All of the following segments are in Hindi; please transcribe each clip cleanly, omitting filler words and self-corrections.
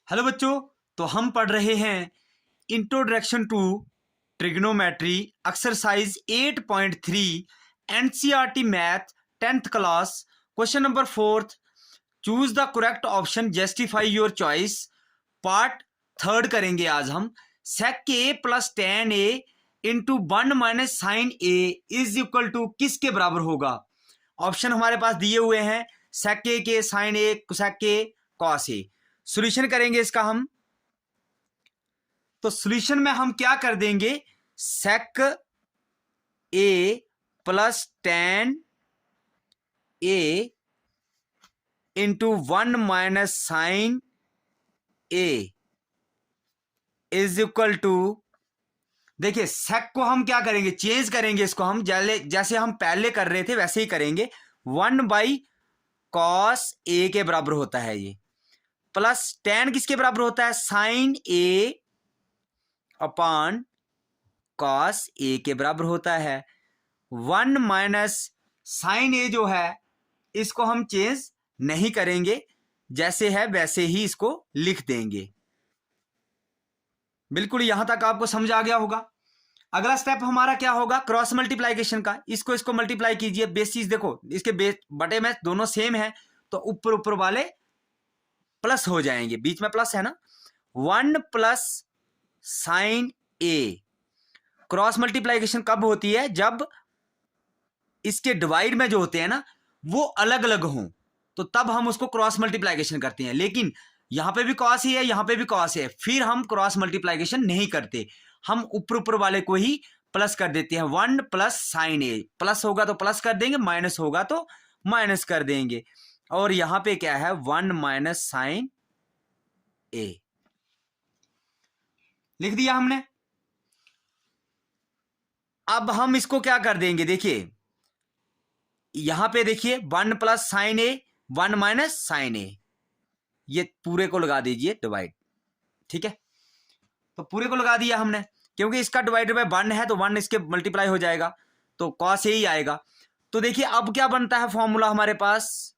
हेलो बच्चों, तो हम पढ़ रहे हैं introduction to trigonometry exercise 8.3 NCERT math 10th class question number 4th। Choose the correct option, justify your choice. Part third करेंगे आज हम। Sec A plus tan A into 1 - sin A is equal to किसके बराबर होगा। ऑप्शन हमारे पास दिए हुए हैं, सेक ए के, sine A, cosec A, cos A. Solution करेंगे इसका हम। तो सॉल्यूशन में हम क्या कर देंगे, sec A plus tan A into 1 - sin A is equal to, देखिए सेक को हम क्या करेंगे, चेंज करेंगे इसको हम, जैसे हम पहले कर रहे थे वैसे ही करेंगे। 1/cos ए के बराबर होता है ये, प्लस टेन किसके बराबर होता है, sign A upon cos A के बराबर होता है। 1 - sin ए जो है इसको हम चेंज नहीं करेंगे, जैसे है वैसे ही इसको लिख देंगे। बिल्कुल यहां तक आपको समझ आ गया होगा। अगला स्टेप हमारा क्या होगा, क्रॉस मल्टीप्लाइकेशन का। इसको मल्टीप्लाई कीजिए, बेसिस देखो इसके बटे में दोनों सेम है, तो ऊपर ऊपर वाले प्लस हो जाएंगे, बीच में प्लस है ना। 1 + sin ए। क्रॉस मल्टीप्लाइकेशन कब होती है, जब इसके डिवाइड में जो होते हैं ना वो अलग अलग हों, तो तब हम उसको क्रॉस मल्टीप्लाइकेशन करते हैं। लेकिन यहां पे भी कॉस ही है, यहां पे भी कॉस है, फिर हम क्रॉस मल्टीप्लाइकेशन नहीं करते, हम ऊपर ऊपर वाले को ही प्लस कर देते हैं। 1 + sin ए, प्लस होगा तो प्लस कर देंगे, माइनस होगा तो माइनस कर देंगे। और यहां पे क्या है, 1 - sin ए लिख दिया हमने। अब हम इसको क्या कर देंगे, देखिए यहां पे देखिए 1 + sin ए, 1 - sin ए, ये पूरे को लगा दीजिए डिवाइड, ठीक है। तो पूरे को लगा दिया हमने, क्योंकि इसका डिवाइडेड बाय 1 है तो 1 इसके मल्टीप्लाई हो जाएगा, तो कॉस ए ही आएगा। तो देखिए अब क्या बनता है फॉर्मूला हमारे पास,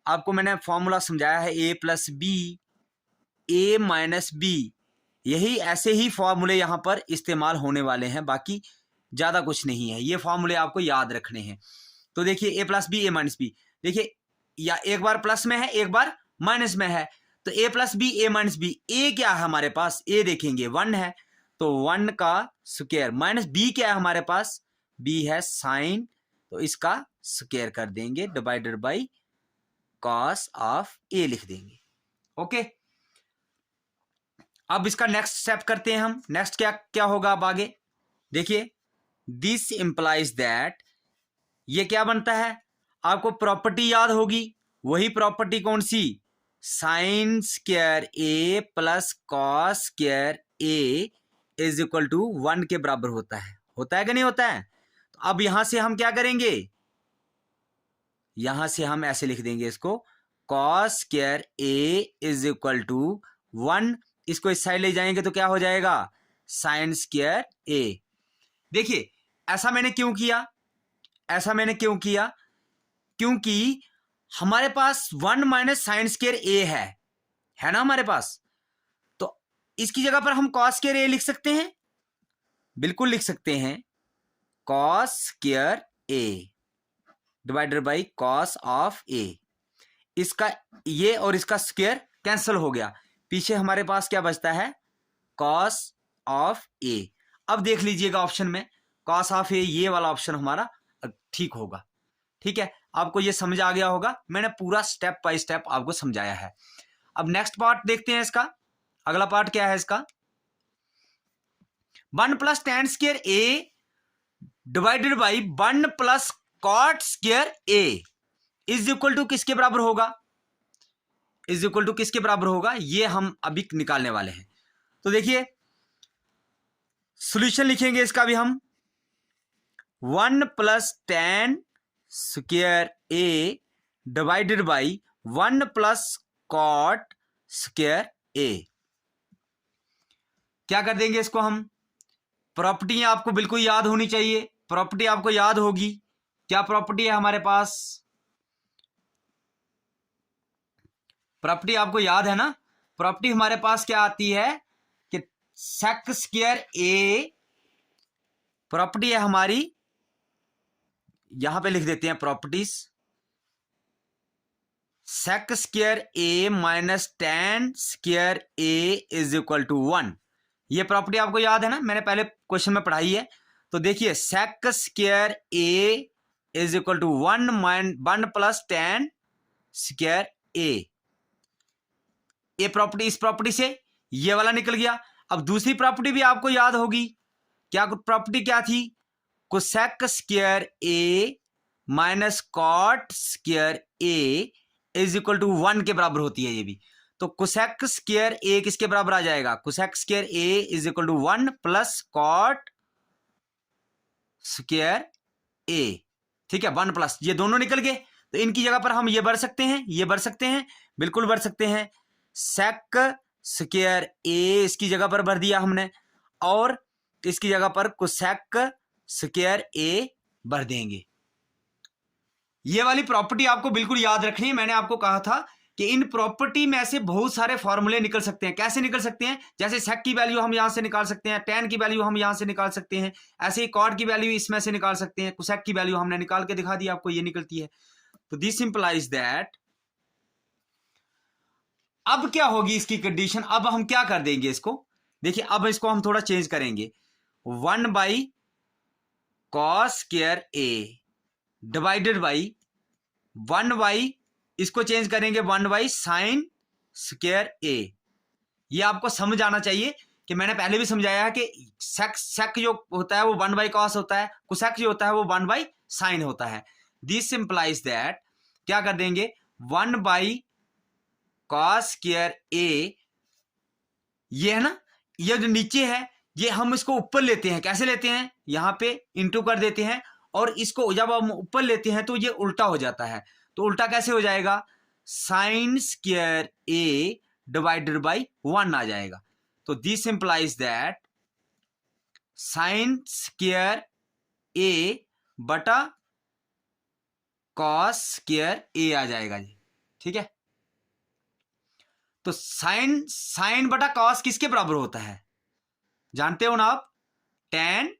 आपको मैंने फॉर्मूला समझाया है, a + b a - b। यही ऐसे ही फॉर्मूले यहां पर इस्तेमाल होने वाले हैं, बाकी ज्यादा कुछ नहीं है, ये फॉर्मूले आपको याद रखने हैं। तो देखिए a + b a - b, देखिए या एक बार प्लस में है एक बार माइनस में है, तो a + b a - b। a क्या है हमारे पास, a देखेंगे 1 है, तो 1 का स्क्वायर, माइनस b क्या है हमारे पास, b है साइन, तो इसका स्क्वायर कर देंगे, divided by cos of a लिख देंगे। ओके, अब इसका नेक्स्ट स्टेप करते हैं हम। नेक्स्ट क्या क्या होगा अब आगे, देखिए दिस इंप्लाइज दैट, ये क्या बनता है, आपको प्रॉपर्टी याद होगी, वही प्रॉपर्टी कौन सी, sine square A plus cos square A is equal to 1 के बराबर होता है कि नहीं होता है। तो अब यहां से हम क्या करेंगे, यहां से हम ऐसे लिख देंगे इसको, cos square A is equal to 1, इसको इस साइड ले जाएंगे तो क्या हो जाएगा, साइन स्क्वायर ए। देखिए ऐसा मैंने क्यों किया, ऐसा मैंने क्यों किया, क्योंकि हमारे पास 1 - sin स्क्वायर ए है ना हमारे पास, तो इसकी जगह पर हम cos स्क्वायर ए लिख सकते हैं, बिल्कुल लिख सकते हैं, cos square A divided by cos of A. इसका ये और इसका स्क्वायर कैंसिल हो गया, पीछे हमारे पास क्या बचता है, cos ऑफ ए। अब देख लीजिएगा ऑप्शन में cos ऑफ ए, ये वाला ऑप्शन हमारा ठीक होगा। ठीक है, आपको ये समझ आ गया होगा, मैंने पूरा स्टेप बाय स्टेप आपको समझाया है। अब नेक्स्ट पार्ट देखते हैं इसका। अगला पार्ट क्या है इसका, 1 + tan square A divided by 1 + cot square A is equal to किसके बराबर होगा, इज इक्वल टू किसके बराबर होगा, ये हम अभी निकालने वाले हैं। तो देखिए सॉल्यूशन लिखेंगे इसका भी हम, 1 + tan square A divided by 1 + cot square A. क्या कर देंगे इसको हम, प्रॉपर्टी आपको बिल्कुल याद होनी चाहिए, प्रॉपर्टी आपको याद होगी, क्या प्रॉपर्टी है हमारे पास, प्रॉपर्टी आपको याद है ना, प्रॉपर्टी हमारे पास क्या आती है कि सेक स्क्वायर ए, प्रॉपर्टी है हमारी, यहां पे लिख देते हैं properties, sec square A minus tan square A is equal to 1। ये प्रॉपर्टी आपको याद है ना, मैंने पहले क्वेश्चन में पढ़ाई है। तो देखिए sec square A is equal to 1 plus tan square A. ये प्रॉपर्टी, इस प्रॉपर्टी से ये वाला निकल गया। अब दूसरी प्रॉपर्टी भी आपको याद होगी, क्या प्रॉपर्टी क्या थी, cosec square A minus cot square A is equal to 1 के बराबर होती है ये भी। तो कोसेक स्क्वायर ए किसके बराबर आ जाएगा, cosec square A is equal to 1 plus cot square A, ठीक है, 1 प्लस, ये दोनों निकल गए। तो इनकी जगह पर हम ये भर सकते हैं, ये भर सकते हैं, बिल्कुल भर सकते हैं। सेक स्क्वायर ए इसकी जगह पर भर दिया हमने, और इसकी जगह पर कोसेक स्क्वायर ए भर देंगे। ये वाली प्रॉपर्टी आपको बिल्कुल याद रखनी है। मैंने आपको कहा था कि इन प्रॉपर्टी में से बहुत सारे फॉर्मूले निकल सकते हैं। कैसे निकल सकते हैं, जैसे सेक की वैल्यू हम यहां से निकाल सकते हैं, टेन की वैल्यू हम यहां से निकाल सकते हैं, ऐसे ही कॉट की वैल्यू इसमें से निकाल सकते हैं, कोसेक की वैल्यू हमने निकाल के दिखा दी आपको, ये निकलती है। तो दिस इंप्लाइज दैट, अब क्या होगी इसकी कंडीशन, अब हम क्या कर देंगे इसको, देखिए अब इसको हम थोड़ा चेंज करेंगे। 1 by cos square A divided by 1 by, इसको चेंज करेंगे 1 बाई साइन स्क्वायर ए। ये आपको समझ आना चाहिए कि मैंने पहले भी समझाया है कि सेक जो होता है वो 1 बाई कॉस होता है, कोसेक जो होता है वो 1 बाई साइन होता है। दिस इंप्लाइज दैट, क्या कर देंगे 1 बाई कॉस स्क्वायर ए, ये है ना, ये जो नीचे है ये हम इसको ऊपर लेते हैं। कैसे लेते हैं, यहां पे इंटू कर देते हैं, और इसको जब हम ऊपर लेते हैं तो ये उल्टा हो जाता है। तो उल्टा कैसे हो जाएगा, sine square A divided by 1 आ जाएगा। तो this implies that sine square A बटा कॉस स्क्वायर ए आ जाएगा जी, ठीक है। तो साइन बटा कॉस किसके बराबर होता है, जानते हो ना आप, टेन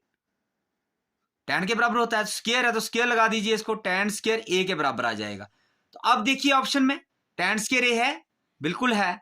के बराबर होता है। स्क्वायर है तो स्क्वायर लगा दीजिए इसको, टेन स्क्वायर ए के बराबर आ जाएगा। तो अब देखिए ऑप्शन में टेन स्क्वायर ए है, बिल्कुल है,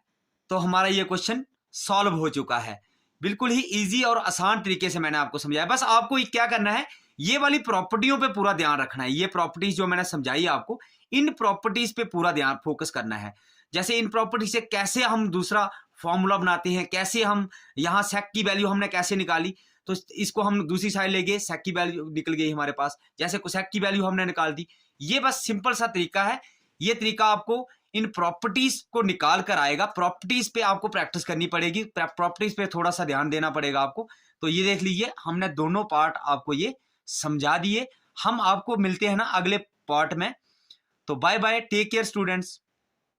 तो हमारा ये क्वेश्चन सॉल्व हो चुका है। बिल्कुल ही इजी और आसान तरीके से मैंने आपको समझाया। बस आपको क्या करना है, ये वाली प्रॉपर्टियों पे पूरा ध्यान रखना है। ये प्रॉपर्टीज जो मैंने समझाई आपको, इन प्रॉपर्टीज पे पूरा ध्यान फोकस करना है। जैसे इन प्रॉपर्टी से कैसे हम दूसरा फॉर्मूला बनाते हैं, कैसे हम यहाँ सेक की वैल्यू हमने कैसे निकाली, तो इसको हम दूसरी साइड ले गए, सेक की वैल्यू निकल गई हमारे पास, जैसे कोसेक की वैल्यू हमने निकाल दी। ये बस सिंपल सा तरीका है। ये तरीका आपको इन प्रॉपर्टीज को निकाल कर आएगा। प्रॉपर्टीज पे आपको प्रैक्टिस करनी पड़ेगी, प्रॉपर्टीज पे थोड़ा सा ध्यान देना पड़ेगा आपको। तो ये देख लीजिए, हमने दोनों पार्ट आपको ये समझा दिए। हम आपको मिलते हैं ना अगले पार्ट में। तो bye bye, take care students.